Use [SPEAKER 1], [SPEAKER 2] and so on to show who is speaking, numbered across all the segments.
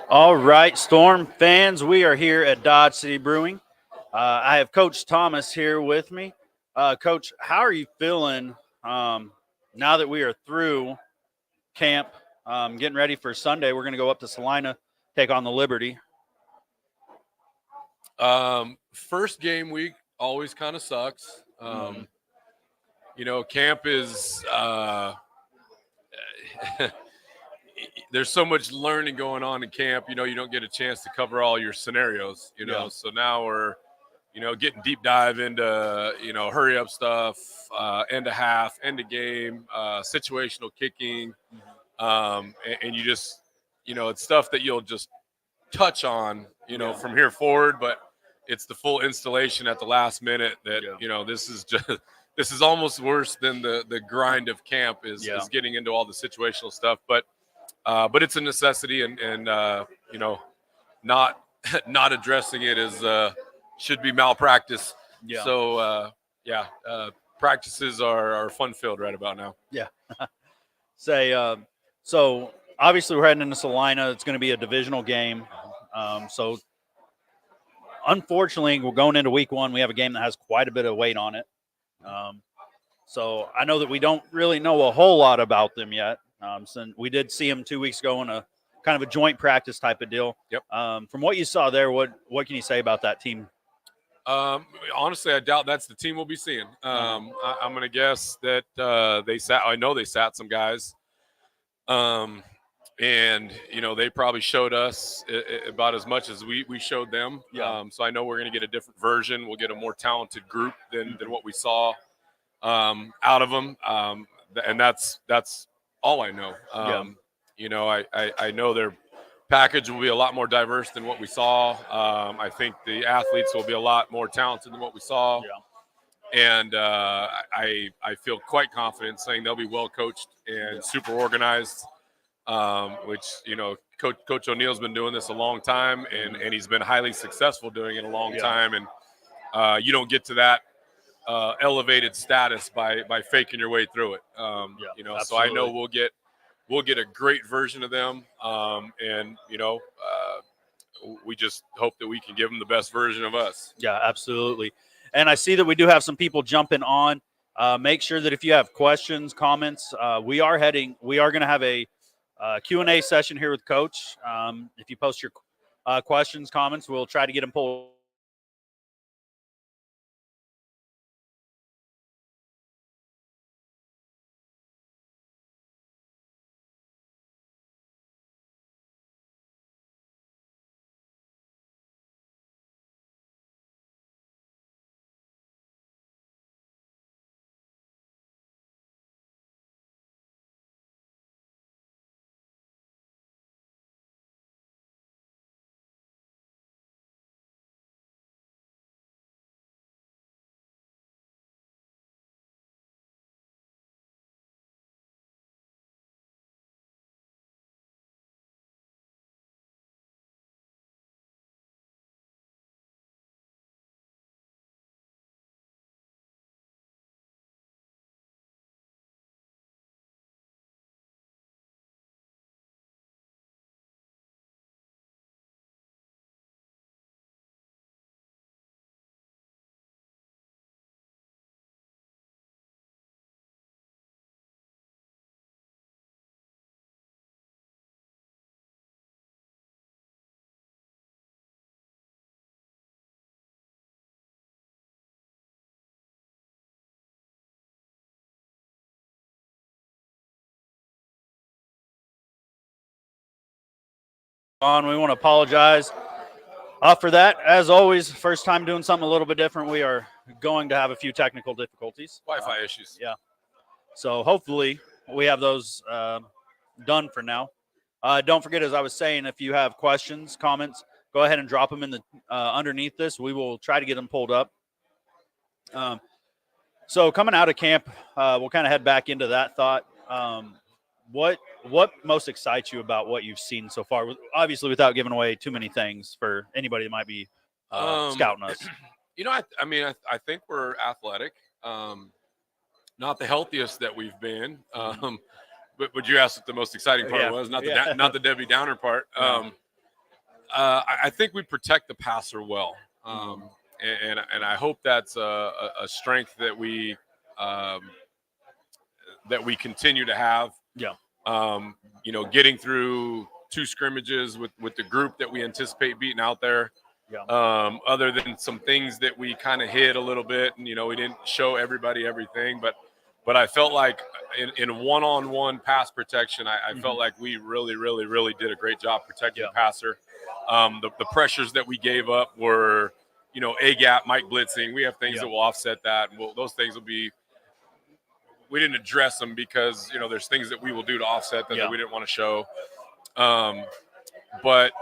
[SPEAKER 1] All right, Storm fans, we are here at Dodge City Brewing. I have Coach Thomas here with me. Coach, how are you feeling now that we are through camp, getting ready for Sunday? We're going to go up to Salina, take on the Liberty.
[SPEAKER 2] First game week always kind of sucks. Camp is there's so much learning going on in camp. You don't get a chance to cover all your scenarios.
[SPEAKER 1] Yeah.
[SPEAKER 2] So now we're getting deep dive into hurry up stuff, end of half, end of game, situational kicking, and you just it's stuff that you'll just touch on from here forward, but it's the full installation at the last minute that this is just this is almost worse than the grind of camp is getting into all the situational stuff, but it's a necessity, and not not addressing it is should be malpractice. So practices are fun filled right about now.
[SPEAKER 1] Yeah. So obviously we're heading into Salina. It's going to be a divisional game. So unfortunately, we're going into week one. We have a game that has quite a bit of weight on it. So I know that we don't really know a whole lot about them yet. Since we did see them 2 weeks ago in a kind of a joint practice type of deal.
[SPEAKER 2] Yep.
[SPEAKER 1] From what you saw there, what can you say about that team?
[SPEAKER 2] Honestly, I doubt that's the team we'll be seeing. I'm going to guess that I know they sat some guys. And they probably showed us about as much as we showed them. So I know we're going to get a different version. We'll get a more talented group than what we saw out of them. And that's all I know. I know their package will be a lot more diverse than what we saw. I think the athletes will be a lot more talented than what we saw. And I feel quite confident saying they'll be well coached and super organized. Which Coach O'Neill's been doing this a long time, and he's been highly successful doing it a long time. And you don't get to that elevated status by faking your way through it. So I know we'll get a great version of them, and we just hope that we can give them the best version of us.
[SPEAKER 1] Yeah, absolutely. And I see that we do have some people jumping on. Make sure that if you have questions, comments, we are going to have a Q&A session here with Coach. If you post your questions, comments, we'll try to get them pulled. We want to apologize for that. As always, first time doing something a little bit different. We are going to have a few technical difficulties.
[SPEAKER 2] Wi-Fi issues.
[SPEAKER 1] Yeah. So hopefully we have those done for now. Don't forget, as I was saying, if you have questions, comments, go ahead and drop them in the underneath this. We will try to get them pulled up. So coming out of camp, we'll kind of head back into that thought. What most excites you about what you've seen so far? Obviously, without giving away too many things for anybody that might be scouting us.
[SPEAKER 2] I think we're athletic. Not the healthiest that we've been, but you asked what the most exciting part
[SPEAKER 1] Yeah.
[SPEAKER 2] was, not
[SPEAKER 1] Yeah.
[SPEAKER 2] not the Debbie Downer part.
[SPEAKER 1] Yeah.
[SPEAKER 2] I think we protect the passer well, and I hope that's a strength that we continue to have.
[SPEAKER 1] Yeah.
[SPEAKER 2] Getting through 2 scrimmages with the group that we anticipate beating out there.
[SPEAKER 1] Yeah.
[SPEAKER 2] Other than some things that we kind of hid a little bit, and we didn't show everybody everything, but I felt like in one-on-one pass protection, I felt like we really, really, really did a great job protecting the passer. The pressures that we gave up were, A gap, Mike blitzing. We have things that will offset that, and those things will be. We didn't address them because there's things that we will do to offset them that we didn't want to show. But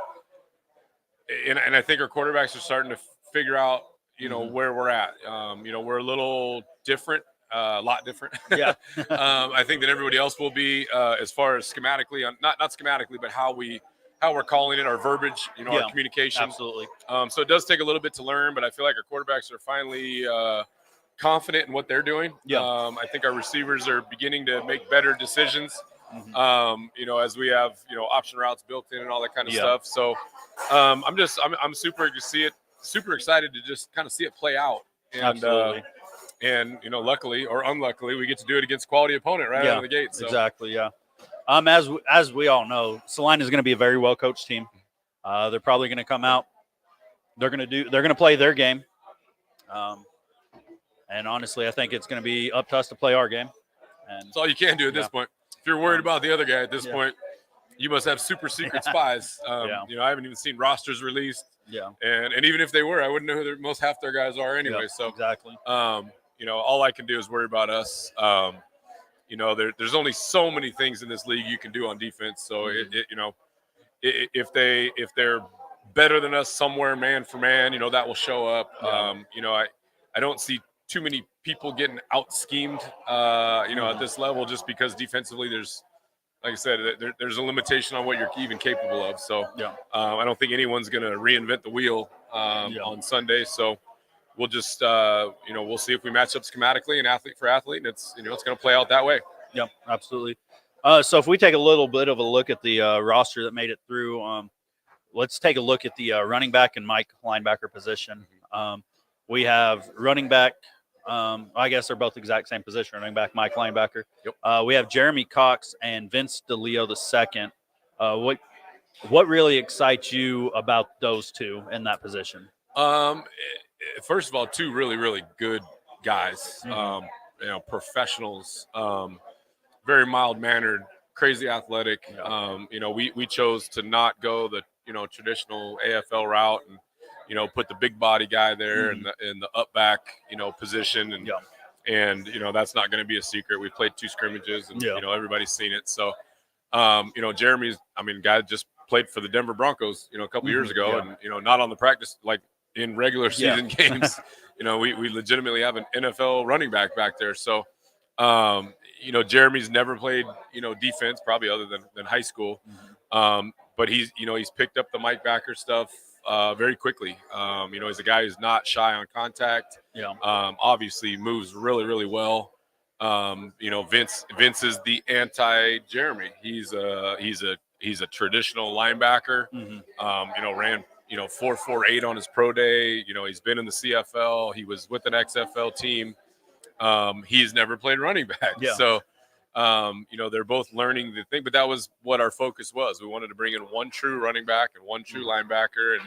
[SPEAKER 2] I think our quarterbacks are starting to figure out where we're at. We're a little different, a lot different.
[SPEAKER 1] Yeah.
[SPEAKER 2] I think that everybody else will be as far as schematically, not schematically, but how we're calling it, our verbiage, our communication.
[SPEAKER 1] Absolutely.
[SPEAKER 2] So it does take a little bit to learn, but I feel like our quarterbacks are finally confident in what they're doing.
[SPEAKER 1] Yeah.
[SPEAKER 2] I think our receivers are beginning to make better decisions. As we have option routes built in and all that kind of stuff. So I'm super to see it, super excited to just kind of see it play out. And
[SPEAKER 1] Absolutely.
[SPEAKER 2] Luckily or unluckily, we get to do it against quality opponent right out of the gate. So.
[SPEAKER 1] Exactly. Yeah. As we all know, Salina is going to be a very well coached team. They're probably going to come out. They're going to play their game. And honestly, I think it's going to be up to us to play our game. And
[SPEAKER 2] that's all you can do at this point. If you're worried about the other guy at this point, you must have super secret spies. I haven't even seen rosters released.
[SPEAKER 1] Yeah.
[SPEAKER 2] And even if they were, I wouldn't know who most half their guys are anyway. So
[SPEAKER 1] exactly.
[SPEAKER 2] All I can do is worry about us. There's only so many things in this league you can do on defense. So if they're better than us somewhere man for man, that will show up. I don't see too many people getting out schemed, at this level, just because defensively there's, like I said, there's a limitation on what you're even capable of. So I don't think anyone's going to reinvent the wheel on Sunday. So we'll just, we'll see if we match up schematically and athlete for athlete, and it's going to play out that way.
[SPEAKER 1] Yeah, absolutely. So if we take a little bit of a look at the roster that made it through, let's take a look at the running back and Mike linebacker position. We have running back. I guess they're both exact same position, running back, Mike linebacker.
[SPEAKER 2] Yep.
[SPEAKER 1] We have Jeremy Cox and Vince DeLeo II. What really excites you about those two in that position?
[SPEAKER 2] First of all, 2 really, really good guys, professionals, very mild-mannered, crazy athletic. We chose to not go the, traditional AFL route and, put the big body guy there in the up back, position. And that's not going to be a secret. We played 2 scrimmages and, everybody's seen it. So, Jeremy's, guy just played for the Denver Broncos, a couple years ago and, not on the practice, like in regular season games. We legitimately have an NFL running back there. So, Jeremy's never played, defense probably other than high school. But he's picked up the Mike Backer stuff very quickly. He's a guy who's not shy on contact. Obviously moves really, really well. Vince is the anti-Jeremy. He's a traditional linebacker. Ran 4.48 on his pro day. He's been in the CFL. He was with an XFL team. He's never played running back. So they're both learning the thing, but that was what our focus was. We wanted to bring in one true running back and one true linebacker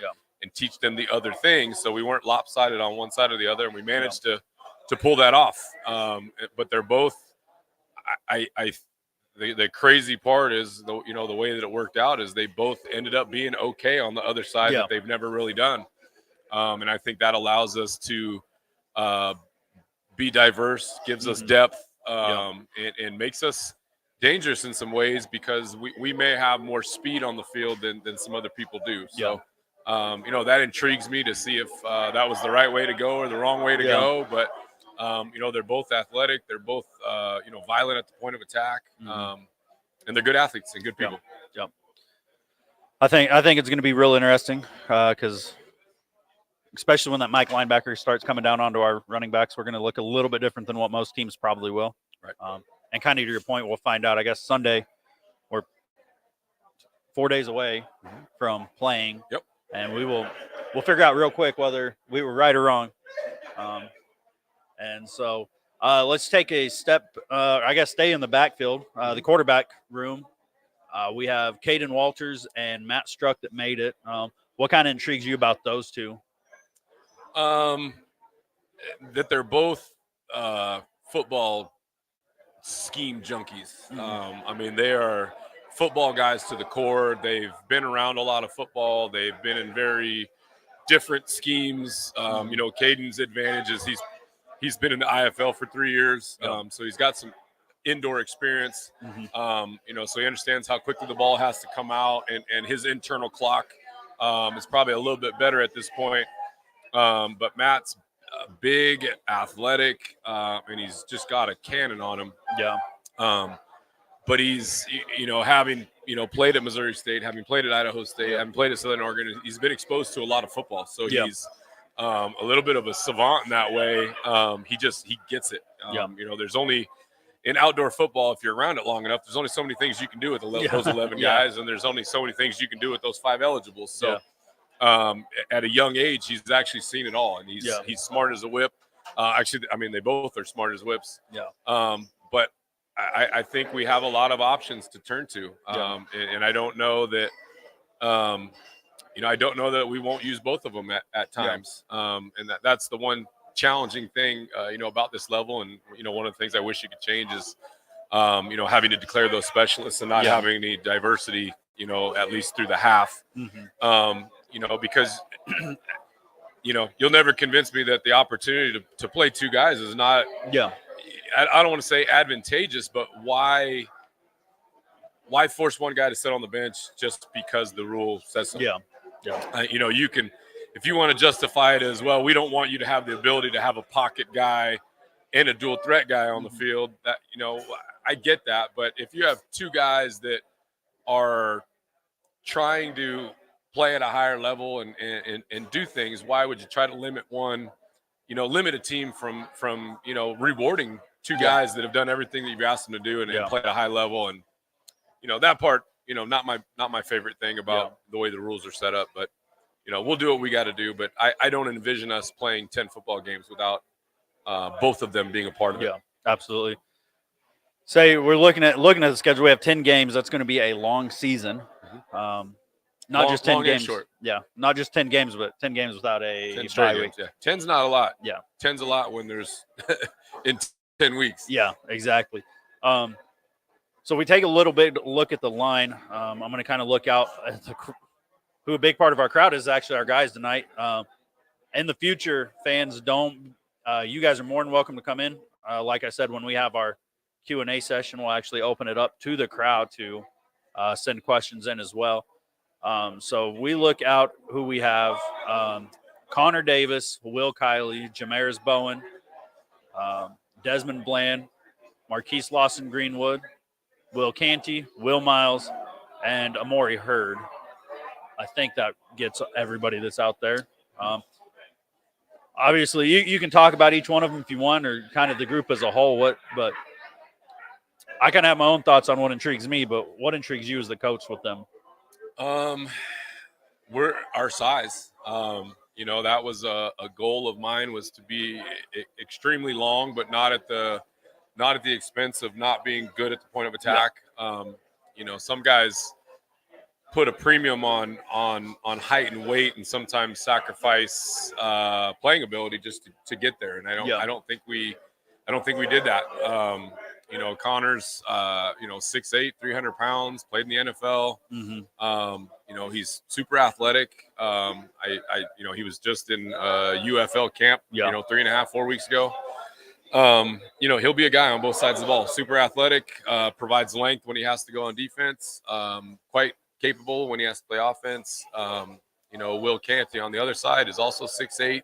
[SPEAKER 2] and teach them the other things. So we weren't lopsided on one side or the other. And we managed to pull that off. But they're both, the crazy part is the way that it worked out is they both ended up being okay on the other side that they've never really done. And I think that allows us to be diverse, gives us depth, and makes us dangerous in some ways because we may have more speed on the field than some other people do. So, that intrigues me to see if that was the right way to go or the wrong way to go. But, they're both athletic. They're both, violent at the point of attack. And they're good athletes and good people.
[SPEAKER 1] Yep. I think it's going to be real interesting because especially when that Mike linebacker starts coming down onto our running backs, we're going to look a little bit different than what most teams probably will.
[SPEAKER 2] Right.
[SPEAKER 1] and kind of to your point, we'll find out, I guess, Sunday. We're 4 days away from playing.
[SPEAKER 2] Yep.
[SPEAKER 1] And we'll figure out real quick whether we were right or wrong. And so let's take a step, I guess, stay in the backfield, the quarterback room. We have Caden Walters and Matt Struck that made it. What kind of intrigues you about those two?
[SPEAKER 2] That they're both football scheme junkies. I mean, they are football guys to the core. They've been around a lot of football. They've been in very different schemes. You know, Caden's advantage is he's been in the IFL for 3 years, so he's got some indoor experience. You know, so he understands how quickly the ball has to come out, and his internal clock is probably a little bit better at this point. But Matt's big, athletic, and he's just got a cannon on him.
[SPEAKER 1] Yeah.
[SPEAKER 2] But he's, you know, having, you know, played at Missouri State, having played at Idaho State, having played at Southern Oregon, he's been exposed to a lot of football. So he's a little bit of a savant in that way. He gets it. You know, there's only in outdoor football, if you're around it long enough, there's only so many things you can do with those 11 guys, and there's only so many things you can do with those 5 eligibles. So at a young age, he's actually seen it all, and he's smart as a whip. Actually, I mean, they both are smart as whips. But I think we have a lot of options to turn to, and I don't know that, you know, I don't know that we won't use both of them at times. And that's the one challenging thing, you know, about this level. And, you know, one of the things I wish you could change is, you know, having to declare those specialists and not having any diversity, you know, at least through the half. You know, because, you know, you'll never convince me that the opportunity to play 2 guys is not, I don't want to say advantageous, but why force one guy to sit on the bench just because the rule says so? You know, you can, if you want to justify it as, well, we don't want you to have the ability to have a pocket guy and a dual threat guy on the field. That, you know, I get that, but if you have 2 guys that are trying to play at a higher level and do things, why would you try to limit one? You know, limit a team from you know, rewarding 2 guys that have done everything that you've asked them to do and play at a high level. And, you know, that part, you know, not my favorite thing about the way the rules are set up. But, you know, we'll do what we got to do. But I don't envision us playing 10 football games without both of them being a part of it.
[SPEAKER 1] Yeah, absolutely. Say we're looking at the schedule. We have 10 games. That's going to be a long season. Not just 10 games.
[SPEAKER 2] Short.
[SPEAKER 1] Yeah, not just 10 games, but 10 games without a
[SPEAKER 2] 10 straight games. Yeah, 10's not a lot.
[SPEAKER 1] Yeah,
[SPEAKER 2] 10's a lot when there's in 10 weeks.
[SPEAKER 1] Yeah, exactly. So we take a little bit look at the line. I'm going to kind of look out at who a big part of our crowd is actually our guys tonight. In the future, fans don't. You guys are more than welcome to come in. Like I said, when we have our Q&A session, we'll actually open it up to the crowd to send questions in as well. So we look out who we have. Connor Davis, Will Kiley, Jamaris Bowen, Desmond Bland, Marquise Lawson Greenwood, Will Canty, Will Miles, and Amori Hurd. I think that gets everybody that's out there. Obviously, you can talk about each one of them if you want, or kind of the group as a whole. But I kind of have my own thoughts on what intrigues me. But what intrigues you as the coach with them?
[SPEAKER 2] We're our size. You know, that was a goal of mine, was to be extremely long, but not at the expense of not being good at the point of attack. You know, some guys put a premium on height and weight, and sometimes sacrifice playing ability just to get there. And I don't think we did that. You know, Connor's, you know, 6'8", 300 pounds, played in the NFL. You know, he's super athletic. You know, he was just in UFL camp, you know, 3.5-4 weeks ago. You know, he'll be a guy on both sides of the ball. Super athletic, provides length when he has to go on defense. Quite capable when he has to play offense. You know, Will Canty on the other side is also 6'8".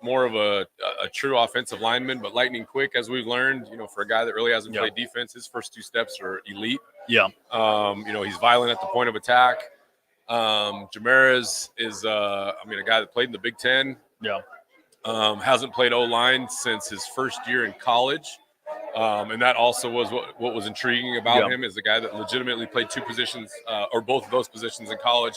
[SPEAKER 2] More of a true offensive lineman, but lightning quick, as we've learned. You know, for a guy that really hasn't played defense, his first 2 steps are elite. You know, he's violent at the point of attack. Jamaris is, I mean, a guy that played in the Big Ten. Hasn't played O-line since his first year in college. And that also was what was intriguing about
[SPEAKER 1] Yeah.
[SPEAKER 2] him, is the guy that legitimately played two positions or both of those positions in college.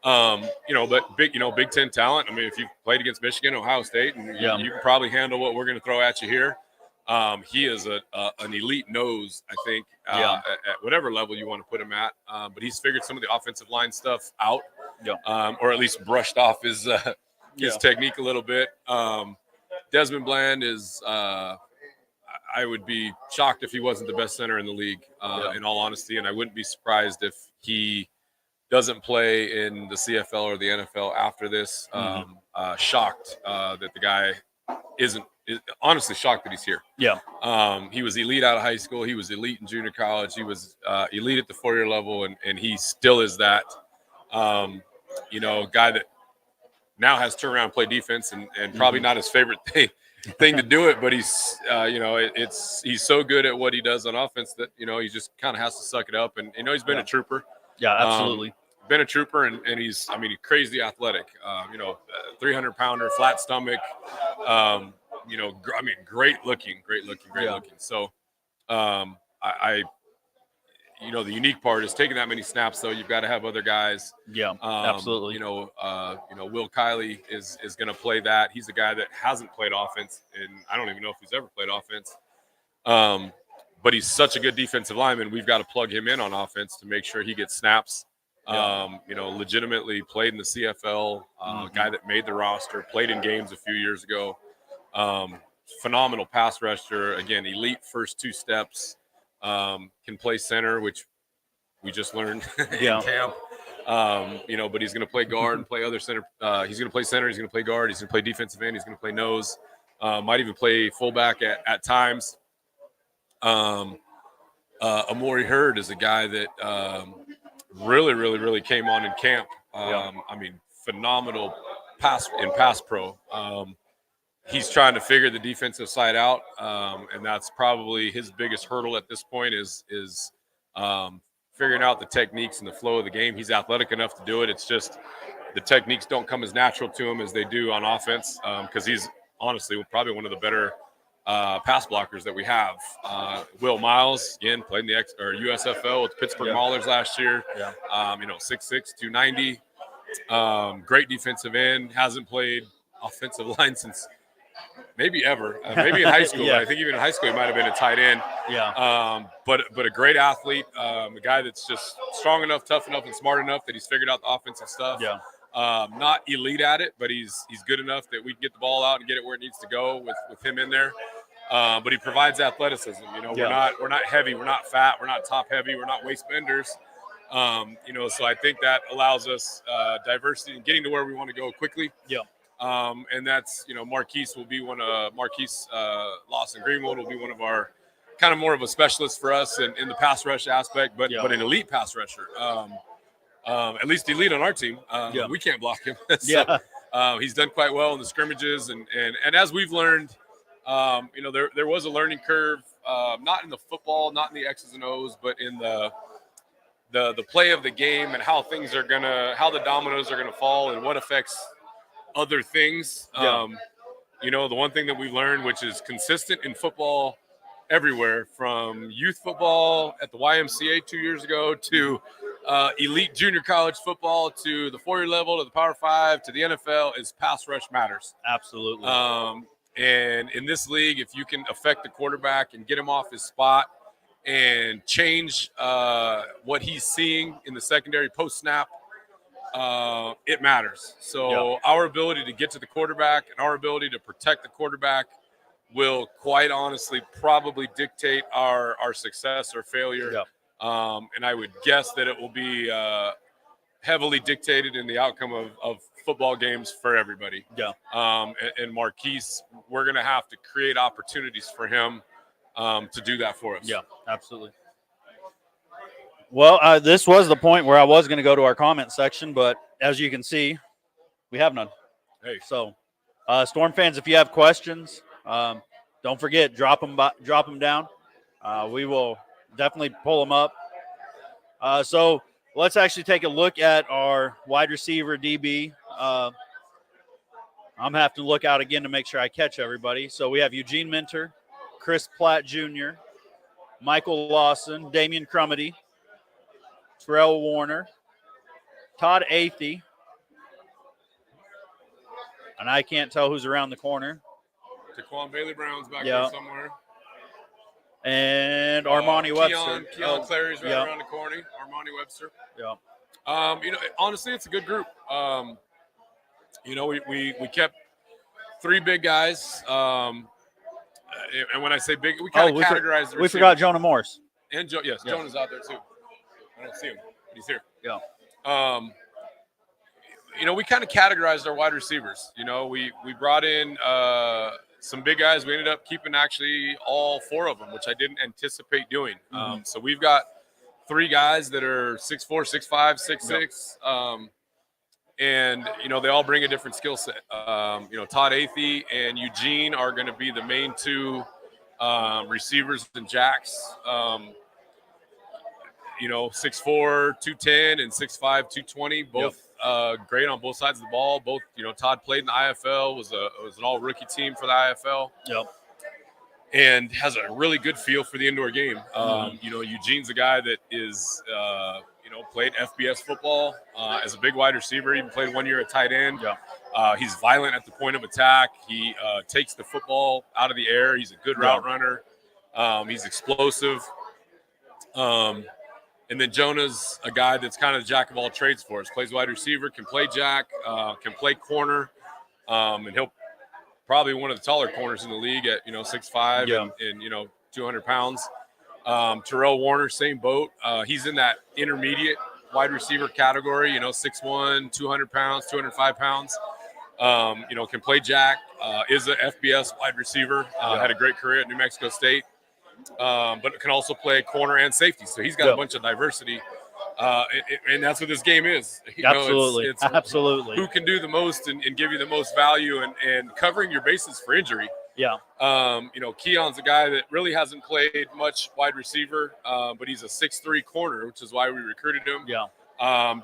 [SPEAKER 2] But Big Ten talent. I mean, if you've played against Michigan, Ohio State, and
[SPEAKER 1] Yeah.
[SPEAKER 2] you can probably handle what we're going to throw at you here. He is an elite nose, I think,
[SPEAKER 1] Yeah.
[SPEAKER 2] at whatever level you want to put him at. But he's figured some of the offensive line stuff out,
[SPEAKER 1] Yeah.
[SPEAKER 2] or at least brushed off his
[SPEAKER 1] Yeah.
[SPEAKER 2] technique a little bit. Desmond Bland is. I would be shocked if he wasn't the best center in the league, in all honesty, and I wouldn't be surprised if he doesn't play in the CFL or the NFL after this. Shocked that the guy honestly shocked that he's here.
[SPEAKER 1] Yeah.
[SPEAKER 2] He was elite out of high school. He was elite in junior college. He was elite at the 4-year level, and he still is that. Guy that now has turned around and play defense, and probably not his favorite thing to do it, but he's he's so good at what he does on offense that he just kind of has to suck it up, and he's been a trooper.
[SPEAKER 1] Yeah, absolutely.
[SPEAKER 2] Been a trooper, and he's crazy athletic. 300-pounder, flat stomach. Great looking. So, the unique part is taking that many snaps. Though you've got to have other guys.
[SPEAKER 1] Yeah, absolutely.
[SPEAKER 2] Will Kiley is going to play that. He's a guy that hasn't played offense, and I don't even know if he's ever played offense. But he's such a good defensive lineman. We've got to plug him in on offense to make sure he gets snaps. Legitimately played in the CFL. Guy that made the roster, played in games a few years ago. Phenomenal pass rusher. Again, elite first two steps. Can play center, which we just learned in camp. But he's going to play guard and play other center. He's going to play center. He's going to play guard. He's going to play defensive end. He's going to play nose. Might even play fullback at times. Amori Hurd is a guy that really came on in camp. Phenomenal pass pro. He's trying to figure the defensive side out, and that's probably his biggest hurdle at this point is figuring out the techniques and the flow of the game. He's athletic enough to do it. It's just the techniques don't come as natural to him as they do on offense, because he's honestly probably one of the better pass blockers that we have. Will Miles, again, played in the USFL with Pittsburgh Maulers last year. 6'6", 290. Great defensive end. Hasn't played offensive line since maybe ever. Maybe in high school. I think even in high school he might have been a tight end. But a great athlete. A guy that's just strong enough, tough enough, and smart enough that he's figured out the offensive stuff. Not elite at it, but he's good enough that we can get the ball out and get it where it needs to go with him in there. But he provides athleticism. We're not heavy, we're not fat, we're not top heavy, we're not waist benders. So I think that allows us diversity and getting to where we want to go quickly. And that's Marquise will be Marquise Lawson Greenwood will be one of our kind of more of a specialist for us in the pass rush aspect, but an elite pass rusher. At least elite on our team. We can't block him. He's done quite well in the scrimmages, and as we've learned, there was a learning curve, not in the football, not in the X's and O's, but in the play of the game and how the dominoes are gonna fall and what affects other things. The one thing that we learned, which is consistent in football everywhere, from youth football at the YMCA 2 years ago to elite junior college football to the 4-year level to the Power 5 to the NFL, is pass rush matters.
[SPEAKER 1] Absolutely.
[SPEAKER 2] And in this league, if you can affect the quarterback and get him off his spot and change what he's seeing in the secondary post snap, it matters. So our ability to get to the quarterback and our ability to protect the quarterback will quite honestly probably dictate our success or failure. And I would guess that it will be heavily dictated in the outcome of football games for everybody. And Marquise, we're going to have to create opportunities for him to do that for us.
[SPEAKER 1] Absolutely. Well, this was the point where I was going to go to our comment section, but as you can see, we have none. So, Storm fans, if you have questions, don't forget, drop them down. We will definitely pull them up. So let's actually take a look at our wide receiver DB. I'm going to have to look out again to make sure I catch everybody. So we have Eugene Minter, Chris Platt Jr., Michael Lawson, Damian Crumity, Terrell Warner, Todd Athey, and I can't tell who's around the corner,
[SPEAKER 2] Daquan Bailey Brown's back
[SPEAKER 1] Yeah.
[SPEAKER 2] there somewhere.
[SPEAKER 1] and Armani Webster.
[SPEAKER 2] Keon Clary's right
[SPEAKER 1] yeah.
[SPEAKER 2] around the corner. Armani Webster.
[SPEAKER 1] Yeah.
[SPEAKER 2] Honestly, it's a good group. We kept 3 big guys. And when I say big, we kind of categorize the
[SPEAKER 1] we forgot Jonah Morris.
[SPEAKER 2] And Jonah's out there too. I don't see him, but he's here.
[SPEAKER 1] Yeah.
[SPEAKER 2] We kind of categorized our wide receivers. We brought in some big guys. We ended up keeping actually all 4 of them, which I didn't anticipate doing. So we've got 3 guys that are 6'4", 6'5", 6'6", and they all bring a different skill set. Todd Athey and Eugene are going to be the main 2 receivers and jacks. 6'4", 210, and 6'5", 220, both great on both sides of the ball. Both, Todd played in the IFL, was an all rookie team for the IFL.
[SPEAKER 1] Yep.
[SPEAKER 2] And has a really good feel for the indoor game. Eugene's a guy that is, played FBS football as a big wide receiver. Even played 1 year at tight end.
[SPEAKER 1] Yeah.
[SPEAKER 2] He's violent at the point of attack. He takes the football out of the air. He's a good route runner. He's explosive. And then Jonah's a guy that's kind of the jack of all trades for us. Plays wide receiver, can play jack, can play corner, and he'll probably one of the taller corners in the league at 6'5" and 200 pounds. Terrell Warner, same boat. He's in that intermediate wide receiver category. 6'1", 200 pounds, 205 pounds. Can play jack. Is a FBS wide receiver. Had a great career at New Mexico State. But can also play corner and safety. So he's got a bunch of diversity. And that's what this game is.
[SPEAKER 1] Absolutely. Absolutely.
[SPEAKER 2] Who can do the most and give you the most value and covering your bases for injury.
[SPEAKER 1] Yeah.
[SPEAKER 2] Keon's a guy that really hasn't played much wide receiver, but he's a 6'3" corner, which is why we recruited him.
[SPEAKER 1] Yeah.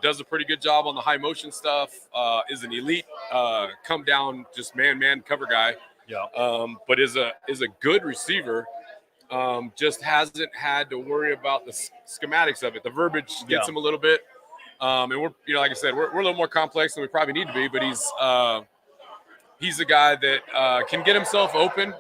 [SPEAKER 2] Does a pretty good job on the high motion stuff. Is an elite come down just man cover guy.
[SPEAKER 1] Yeah.
[SPEAKER 2] But is a good receiver. Just hasn't had to worry about the schematics of it. The verbiage gets him a little bit. And we're, like I said, we're a little more complex than we probably need to be, but he's a guy that can get himself open.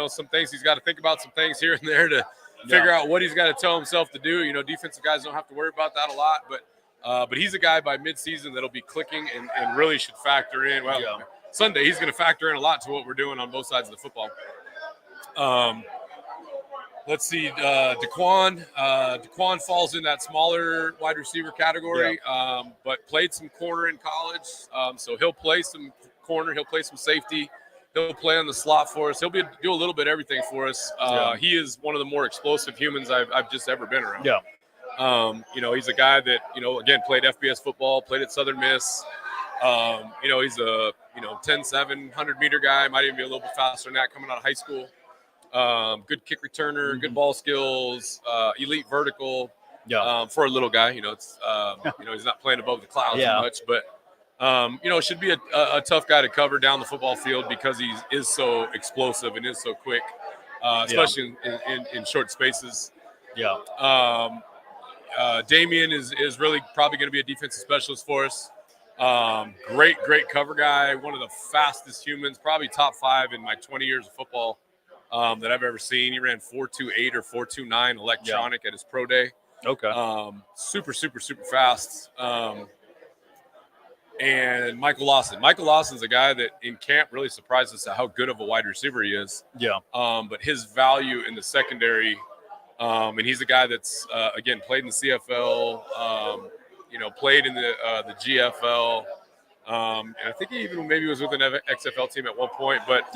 [SPEAKER 2] Some things he's got to think about, some things here and there to figure out what he's got to tell himself to do. Defensive guys don't have to worry about that a lot, but he's a guy by midseason that'll be clicking and really should factor in. Well, Sunday, he's going to factor in a lot to what we're doing on both sides of the football. Let's see, Daquan. Daquan falls in that smaller wide receiver category, but played some corner in college. So he'll play some corner. He'll play some safety. He'll play on the slot for us. He'll do a little bit of everything for us. He is one of the more explosive humans I've just ever been around. He's a guy that, again, played FBS football, played at Southern Miss. He's a, 10-7, 100-meter guy. Might even be a little bit faster than that coming out of high school. Good kick returner, good ball skills, elite vertical. For a little guy, it's he's not playing above the clouds much, but should be a tough guy to cover down the football field because he is so explosive and is so quick, especially in short spaces. Damian is really probably going to be a defensive specialist for us. Great cover guy, one of the fastest humans, probably top 5 in my 20 years of football. That I've ever seen. He ran 4.28 or 4.29 electronic at his pro day.
[SPEAKER 1] Okay.
[SPEAKER 2] Super fast. And Michael Lawson. Michael Lawson's a guy that in camp really surprised us at how good of a wide receiver he is. But his value in the secondary, and he's a guy that's again played in the CFL, played in the GFL. And I think he even maybe was with an XFL team at one point, but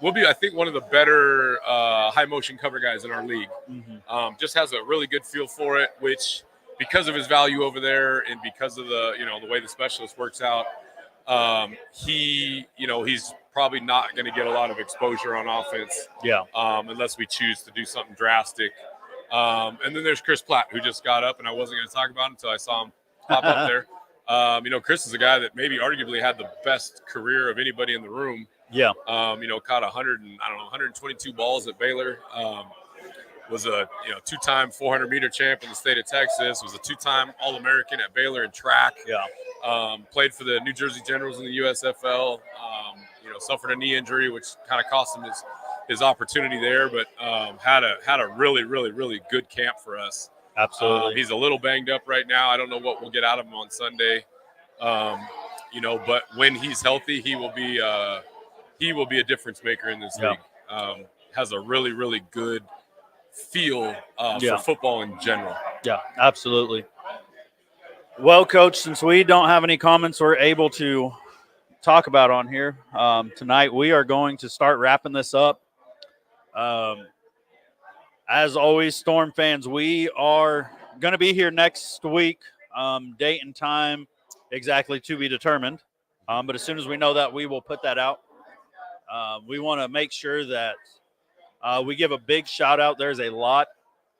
[SPEAKER 2] will be, I think, one of the better high motion cover guys in our league. Just has a really good feel for it, which because of his value over there and because of the way the specialist works out, he's probably not going to get a lot of exposure on offense. Unless we choose to do something drastic. And then there's Chris Platt, who just got up, and I wasn't going to talk about him until I saw him pop up there. Chris is a guy that maybe arguably had the best career of anybody in the room.
[SPEAKER 1] Yeah.
[SPEAKER 2] Caught 122 balls at Baylor. Was a two-time 400-meter champ in the state of Texas. Was a two-time All-American at Baylor in track.
[SPEAKER 1] Yeah.
[SPEAKER 2] Played for the New Jersey Generals in the USFL. Suffered a knee injury, which kind of cost him his opportunity there, but had a really, really, really good camp for us.
[SPEAKER 1] Absolutely.
[SPEAKER 2] He's a little banged up right now. I don't know what we'll get out of him on Sunday. But when he's healthy, he will be a difference maker in this league. Has a really, really good feel for football in general.
[SPEAKER 1] Yeah, absolutely. Well, Coach, since we don't have any comments we're able to talk about on here tonight, we are going to start wrapping this up. As always, Storm fans, we are going to be here next week. Date and time exactly to be determined. But as soon as we know that, we will put that out. We want to make sure that we give a big shout out. There's a lot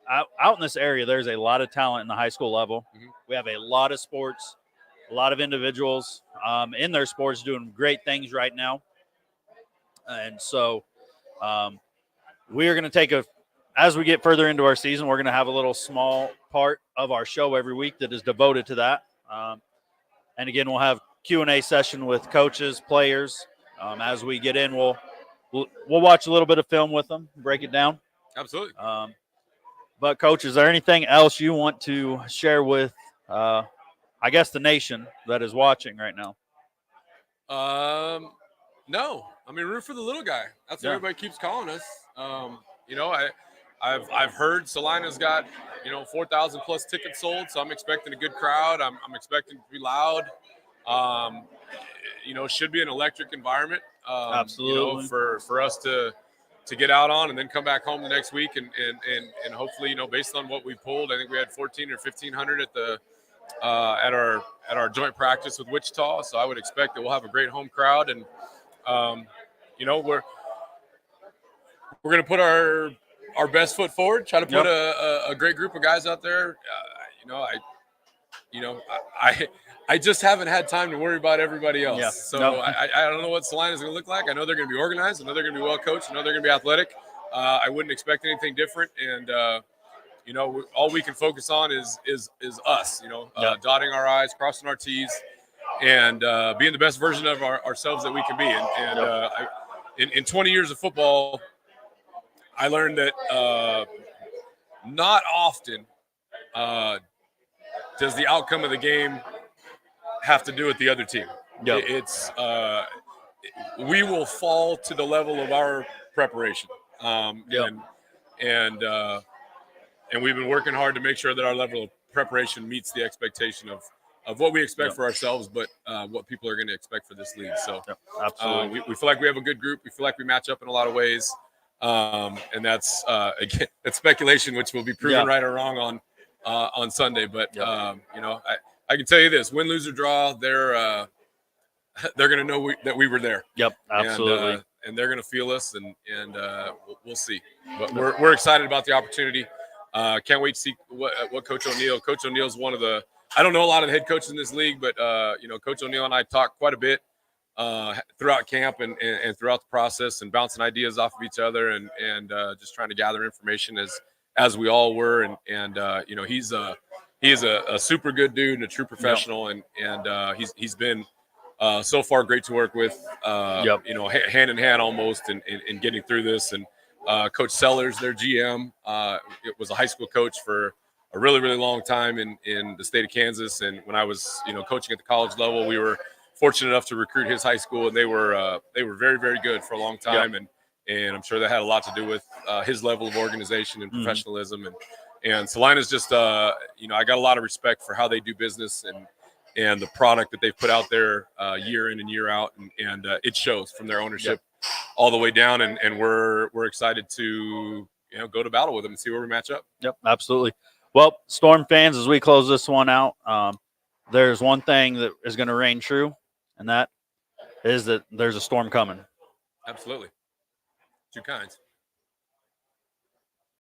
[SPEAKER 1] out in this area. There's a lot of talent in the high school level. Mm-hmm. We have a lot of sports, a lot of individuals in their sports doing great things right now. And so we are going to take as we get further into our season, we're going to have a little small part of our show every week that is devoted to that. And again, we'll have Q&A session with coaches, players. As we get in, we'll watch a little bit of film with them, break it down.
[SPEAKER 2] Absolutely.
[SPEAKER 1] But Coach, is there anything else you want to share with, I guess, the nation that is watching right now?
[SPEAKER 2] No. I mean, root for the little guy. That's what everybody keeps calling us. I've heard Salina's got 4,000 plus tickets sold, so I'm expecting a good crowd. I'm expecting to be loud. Should be an electric environment.
[SPEAKER 1] Absolutely.
[SPEAKER 2] For us to get out on and then come back home the next week and hopefully based on what we pulled, I think we had 1,400 or 1,500 at our joint practice with Wichita. So I would expect that we'll have a great home crowd, and we're going to put our best foot forward, try to put a great group of guys out there. I just haven't had time to worry about everybody else.
[SPEAKER 1] Yeah.
[SPEAKER 2] So I don't know what Salina is going to look like. I know they're going to be organized. I know they're going to be well coached. I know they're going to be athletic. I wouldn't expect anything different. And, all we can focus on is us, dotting our I's, crossing our T's, and being the best version of ourselves that we can be. In 20 years of football, I learned that not often does the outcome of the game have to do with the other team.
[SPEAKER 1] Yep.
[SPEAKER 2] It's we will fall to the level of our preparation, and we've been working hard to make sure that our level of preparation meets the expectation of what we expect for ourselves, but what people are going to expect for this league. So
[SPEAKER 1] absolutely,
[SPEAKER 2] we feel like we have a good group. We feel like we match up in a lot of ways, and that's again, that's speculation, which will be proven right or wrong on Sunday. But I can tell you this: win, lose, or draw, they're going to know that we were there.
[SPEAKER 1] Yep, absolutely.
[SPEAKER 2] And they're going to feel us, and we'll see. But we're excited about the opportunity. Can't wait to see what Coach O'Neill. Coach O'Neill's one of the. I don't know a lot of the head coaches in this league, but Coach O'Neill and I talked quite a bit throughout camp and throughout the process, and bouncing ideas off of each other, and just trying to gather information as we all were. And he is a super good dude and a true professional, and he's been so far great to work with. Hand in hand almost in getting through this. And Coach Sellers, their GM, it was a high school coach for a really, really long time in the state of Kansas. And when I was coaching at the college level, we were fortunate enough to recruit his high school, and they were very, very good for a long time. And I'm sure that had a lot to do with his level of organization and professionalism. And Salina's just, I got a lot of respect for how they do business and the product that they've put out there year in and year out. And it shows from their ownership all the way down. And we're excited to, go to battle with them and see where we match up.
[SPEAKER 1] Yep, absolutely. Well, Storm fans, as we close this one out, there's one thing that is going to reign true, and that is that there's a storm coming.
[SPEAKER 2] Absolutely. Two kinds.